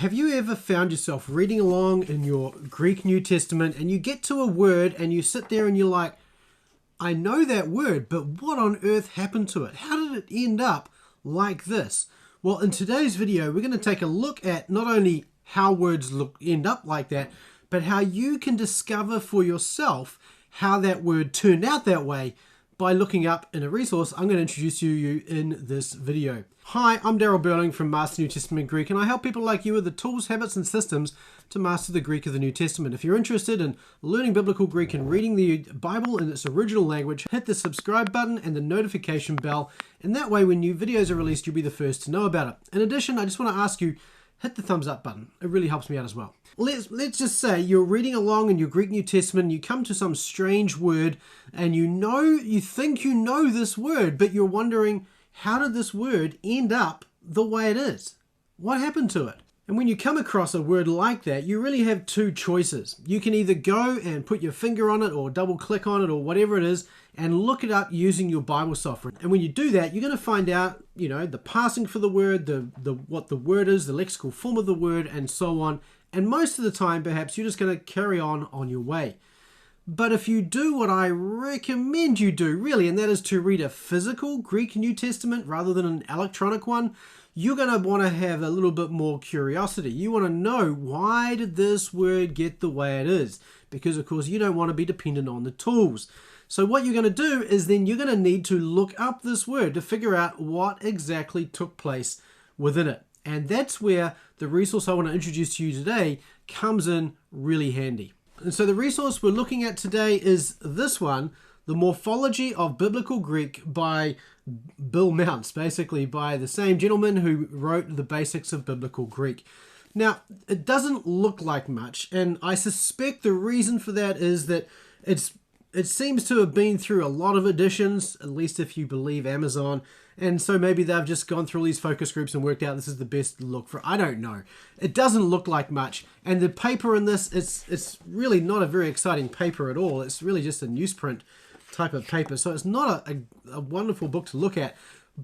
Have you ever found yourself reading along in your Greek New Testament and you get to a word and you sit there and you're like, I know that word, but what on earth happened to it? How did it end up like this? Well, in today's video, we're going to take a look at not only how words end up like that, but how you can discover for yourself how that word turned out that way by looking up in a resource I'm going to introduce you in this video. Hi, I'm Daryl Burling from Master New Testament Greek, and I help people like you with the tools, habits, and systems to master the Greek of the New Testament. If you're interested in learning Biblical Greek and reading the Bible in its original language, hit the subscribe button and the notification bell, and that way when new videos are released, you'll be the first to know about it. In addition, I just want to ask you, hit the thumbs up button. It really helps me out as well. Let's just say you're reading along in your Greek New Testament and you come to some strange word and you think you know this word, but you're wondering, how did this word end up the way it is? What happened to it? And when you come across a word like that, you really have two choices. You can either go and put your finger on it or double click on it or whatever it is and look it up using your Bible software. And when you do that, you're going to find out, the passing for the word, what the word is, the lexical form of the word, and so on. And most of the time, perhaps, you're just going to carry on your way. But if you do what I recommend you do, really, and that is to read a physical Greek New Testament rather than an electronic one, you're going to want to have a little bit more curiosity. You want to know, why did this word get the way it is? Because, of course, you don't want to be dependent on the tools. So what you're going to do is then you're going to need to look up this word to figure out what exactly took place within it. And that's where the resource I want to introduce to you today comes in really handy. And so the resource we're looking at today is this one, the Morphology of Biblical Greek by Bill Mounce, basically by the same gentleman who wrote the basics of Biblical Greek. Now, it doesn't look like much, and I suspect the reason for that is that it seems to have been through a lot of editions, at least if you believe Amazon, and so maybe they've just gone through all these focus groups and worked out this is the best look for. I don't know. It doesn't look like much, and the paper in this, it's really not a very exciting paper at all. It's really just a newsprint type of paper, so it's not a wonderful book to look at,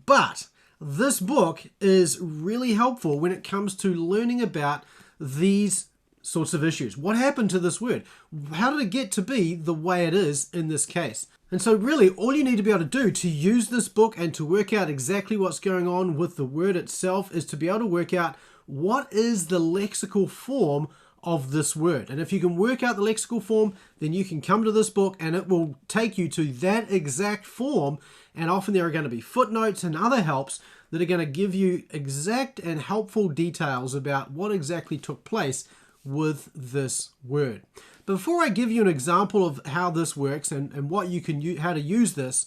but this book is really helpful when it comes to learning about these sorts of issues. What happened to this word? How did it get to be the way it is in this case? And so really all you need to be able to do to use this book and to work out exactly what's going on with the word itself is to be able to work out what is the lexical form of this word. And if you can work out the lexical form, then you can come to this book and it will take you to that exact form. And often there are going to be footnotes and other helps that are going to give you exact and helpful details about what exactly took place with this word. But before I give you an example of how this works and what you can use, how to use this,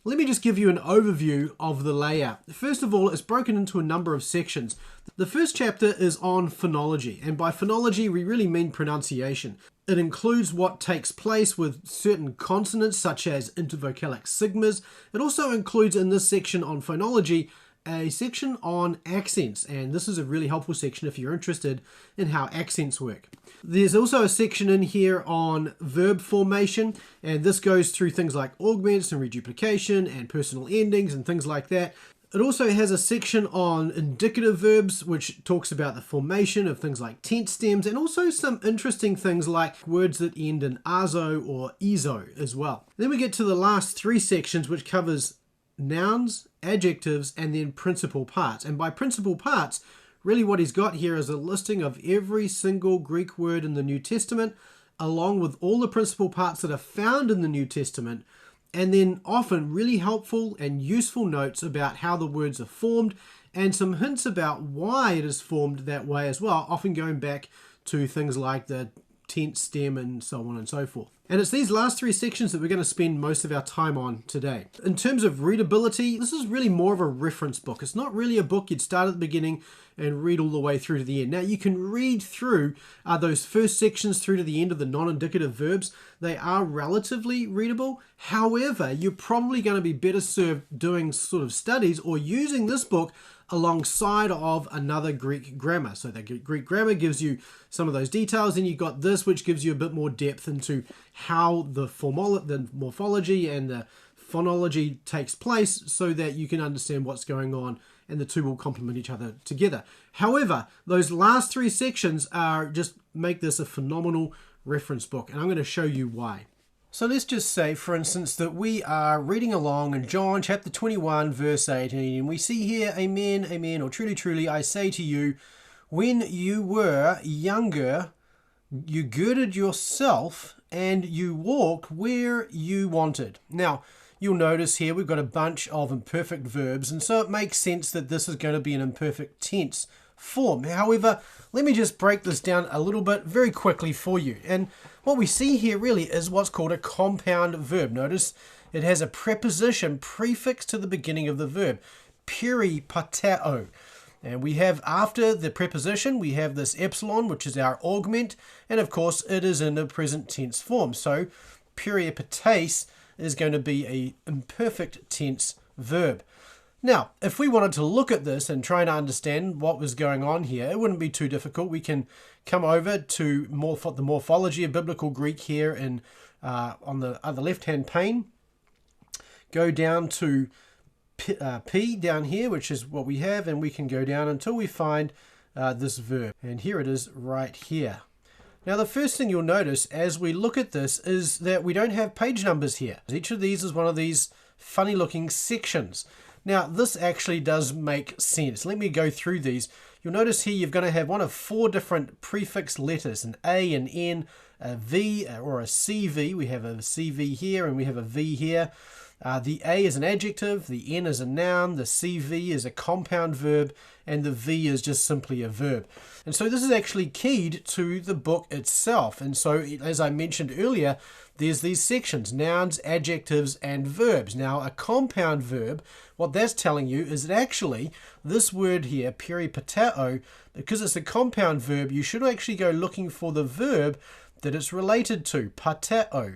let me just give you an overview of the layout. First of all, it's broken into a number of sections. The first chapter is on phonology, and by phonology we really mean pronunciation. It includes what takes place with certain consonants such as intervocalic sigmas. It also includes in this section on phonology a section on accents, and this is a really helpful section if you're interested in how accents work. There's also a section in here on verb formation, and this goes through things like augments and reduplication and personal endings and things like that. It also has a section on indicative verbs, which talks about the formation of things like tense stems, and also some interesting things like words that end in azo or ezo as well. Then we get to the last three sections, which covers nouns, adjectives, and then principal parts. And by principal parts, really what he's got here is a listing of every single Greek word in the New Testament, along with all the principal parts that are found in the New Testament, and then often really helpful and useful notes about how the words are formed, and some hints about why it is formed that way as well, often going back to things like the tense stem and so on and so forth. And it's these last three sections that we're going to spend most of our time on today. In terms of readability, this is really more of a reference book. It's not really a book you'd start at the beginning and read all the way through to the end. Now, you can read through those first sections through to the end of the non-indicative verbs. They are relatively readable. However, you're probably going to be better served doing sort of studies or using this book alongside of another Greek grammar. So the Greek grammar gives you some of those details, and you've got this, which gives you a bit more depth into how the morphology and the phonology takes place so that you can understand what's going on and the two will complement each other together. However, those last three sections are just make this a phenomenal reference book, and I'm going to show you why. So let's just say, for instance, that we are reading along in John chapter 21, verse 18, and we see here, amen, amen, or truly, truly, I say to you, when you were younger, you girded yourself and you walked where you wanted. Now, you'll notice here we've got a bunch of imperfect verbs, and so it makes sense that this is going to be an imperfect tense form. However, let me just break this down a little bit very quickly for you. And what we see here really is what's called a compound verb. Notice it has a preposition prefixed to the beginning of the verb, peripateo. And we have, after the preposition, we have this epsilon, which is our augment, and of course it is in the present tense form. So peripates is going to be an imperfect tense verb. Now, if we wanted to look at this and try to understand what was going on here, it wouldn't be too difficult. We can come over to the Morphology of Biblical Greek here and on the other left-hand pane, go down to P down here, which is what we have, and we can go down until we find this verb. And here it is right here. Now, the first thing you'll notice as we look at this is that we don't have page numbers here. Each of these is one of these funny-looking sections. Now, this actually does make sense. Let me go through these. You'll notice here you're going to have one of four different prefix letters, an A, an N, a V, or a CV. We have a CV here and we have a V here. The A is an adjective, the N is a noun, the CV is a compound verb, and the V is just simply a verb. And so this is actually keyed to the book itself. And so, as I mentioned earlier, there's these sections, nouns, adjectives, and verbs. Now, a compound verb, what that's telling you is that actually this word here, peripateo, because it's a compound verb, you should actually go looking for the verb that it's related to, pateo.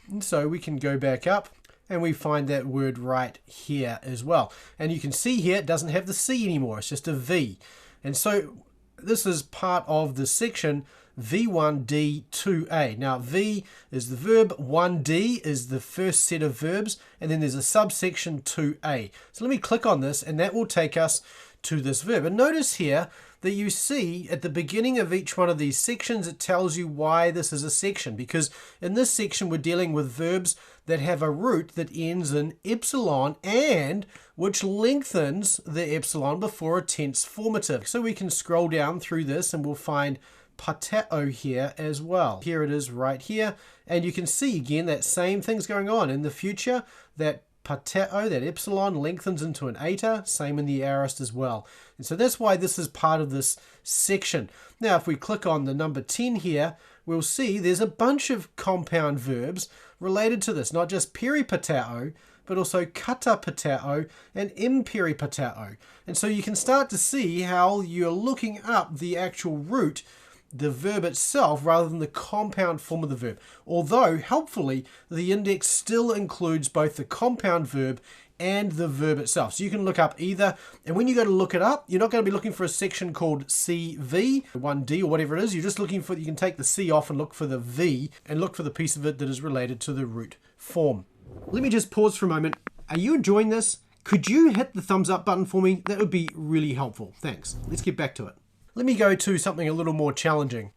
And so we can go back up and we find that word right here as well. And you can see here it doesn't have the C anymore, it's just a V. And so this is part of the section V1D2A. Now, V is the verb, 1D is the first set of verbs, and then there's a subsection 2A. So let me click on this, and that will take us to this verb. And notice here that you see at the beginning of each one of these sections, it tells you why this is a section, because in this section we're dealing with verbs that have a root that ends in epsilon and which lengthens the epsilon before a tense formative. So we can scroll down through this and we'll find pateo here as well. Here it is right here, and you can see again that same thing's going on in the future. That pateo, that epsilon, lengthens into an eta, same in the aorist as well. And so that's why this is part of this section. Now, if we click on the number 10 here, we'll see there's a bunch of compound verbs related to this, not just peripateo, but also katapateo and imperipateo. And so you can start to see how you're looking up the actual root, the verb itself, rather than the compound form of the verb. Although, helpfully, the index still includes both the compound verb and the verb itself. So you can look up either, and when you go to look it up, you're not going to be looking for a section called CV, 1D or whatever it is. You're just looking for, you can take the C off and look for the V, and look for the piece of it that is related to the root form. Let me just pause for a moment. Are you enjoying this? Could you hit the thumbs up button for me? That would be really helpful. Thanks. Let's get back to it. Let me go to something a little more challenging.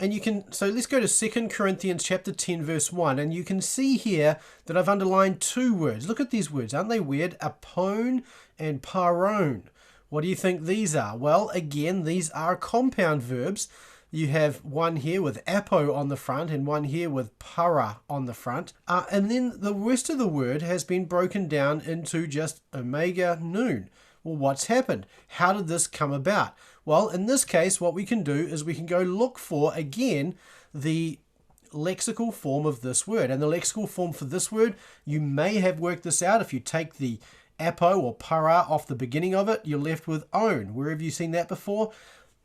And you can, so let's go to 2 Corinthians chapter 10, verse 1. And you can see here that I've underlined two words. Look at these words. Aren't they weird? Apone and parone. What do you think these are? Well, again, these are compound verbs. You have one here with apo on the front and one here with para on the front. And then the rest of the word has been broken down into just omega noon. Well, what's happened? How did this come about? Well, in this case, what we can do is we can go look for, again, the lexical form of this word. And the lexical form for this word, you may have worked this out. If you take the apo or para off the beginning of it, you're left with own. Where have you seen that before?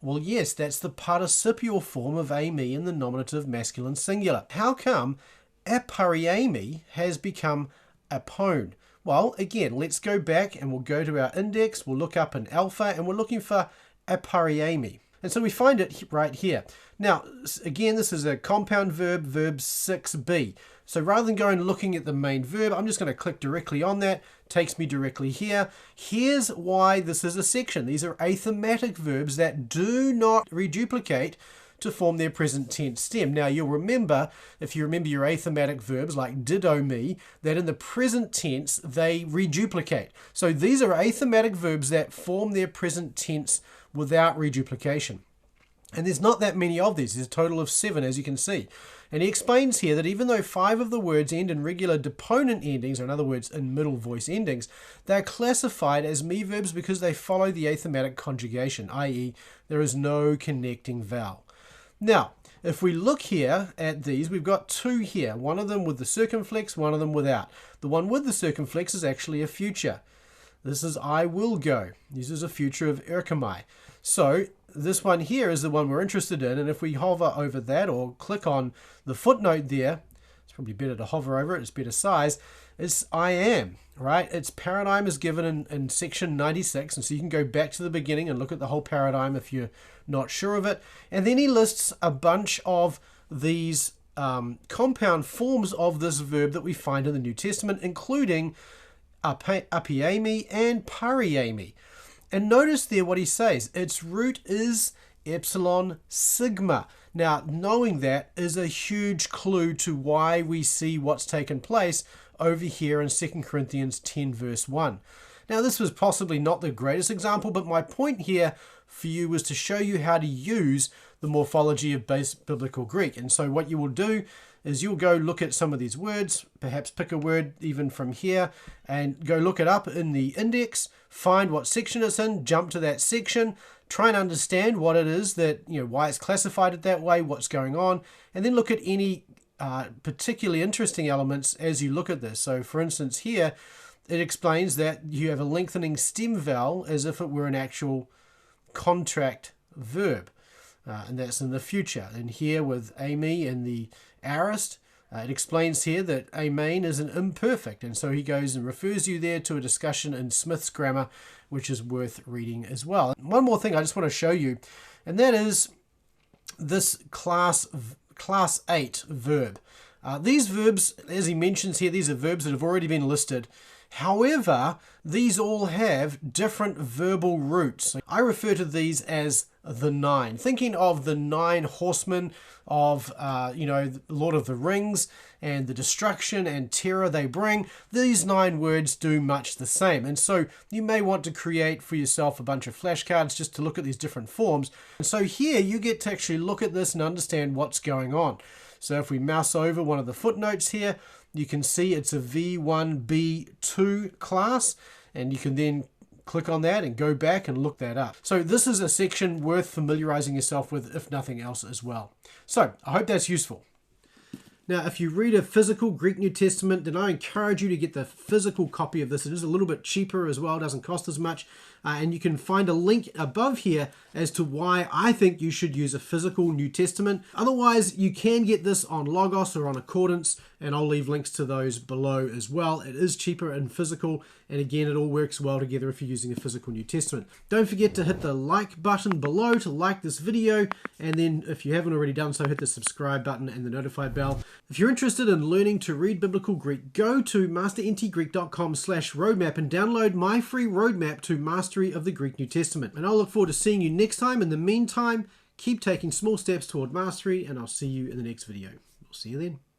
Well, yes, that's the participial form of ame in the nominative masculine singular. How come apariame has become apone? Well, again, let's go back and we'll go to our index. We'll look up in alpha and we're looking for apariame. And so we find it right here. Now, again, this is a compound verb, verb 6b. So rather than going and looking at the main verb, I'm just going to click directly on that. Takes me directly here. Here's why this is a section. These are athematic verbs that do not reduplicate to form their present tense stem. Now you'll remember, if you remember your athematic verbs like did, me, that in the present tense they reduplicate. So these are athematic verbs that form their present tense without reduplication. And there's not that many of these. There's a total of 7, as you can see. And he explains here that even though 5 of the words end in regular deponent endings, or in other words, in middle voice endings, they're classified as me verbs because they follow the athematic conjugation, i.e. there is no connecting vowel. Now, if we look here at these, we've got 2 here. One of them with the circumflex, one of them without. The one with the circumflex is actually a future. This is I will go. This is a future of erkamai. So this one here is the one we're interested in, and if we hover over that or click on the footnote there, it's probably better to hover over it, it's better size, it's I am, right? Its paradigm is given in section 96, and so you can go back to the beginning and look at the whole paradigm if you're not sure of it. And then he lists a bunch of these compound forms of this verb that we find in the New Testament, including apiemi and pariemi. And notice there what he says. Its root is epsilon sigma. Now, knowing that is a huge clue to why we see what's taken place over here in 2 Corinthians 10 verse 1. Now, this was possibly not the greatest example, but my point here for you was to show you how to use the morphology of biblical Greek. And so what you will do is you'll go look at some of these words, perhaps pick a word even from here and go look it up in the index, find what section it's in, jump to that section, try and understand what it is that, why it's classified it that way, what's going on, and then look at any particularly interesting elements as you look at this. So for instance here, it explains that you have a lengthening stem vowel as if it were an actual contract verb. And that's in the future. And here with ame in the aorist, it explains here that amen is an imperfect. And so he goes and refers you there to a discussion in Smith's grammar, which is worth reading as well. One more thing I just want to show you, and that is this class 8 verb. These verbs, as he mentions here, these are verbs that have already been listed. However, these all have different verbal roots. I refer to these as the 9. Thinking of the 9 horsemen of, Lord of the Rings and the destruction and terror they bring, these 9 words do much the same. And so you may want to create for yourself a bunch of flashcards just to look at these different forms. And so here you get to actually look at this and understand what's going on. So if we mouse over one of the footnotes here, you can see it's a V1B2 class, and you can then click on that and go back and look that up. So this is a section worth familiarizing yourself with, if nothing else as well. So I hope that's useful. Now, if you read a physical Greek New Testament, then I encourage you to get the physical copy of this. It is a little bit cheaper as well, doesn't cost as much. And you can find a link above here as to why I think you should use a physical New Testament. Otherwise, you can get this on Logos or on Accordance, and I'll leave links to those below as well. It is cheaper in physical, and again, it all works well together if you're using a physical New Testament. Don't forget to hit the like button below to like this video, and then if you haven't already done so, hit the subscribe button and the notify bell. If you're interested in learning to read Biblical Greek, go to masterntgreek.com/roadmap and download my free roadmap to mastery of the Greek New Testament. And I'll look forward to seeing you next time. In the meantime, keep taking small steps toward mastery, and I'll see you in the next video. We'll see you then.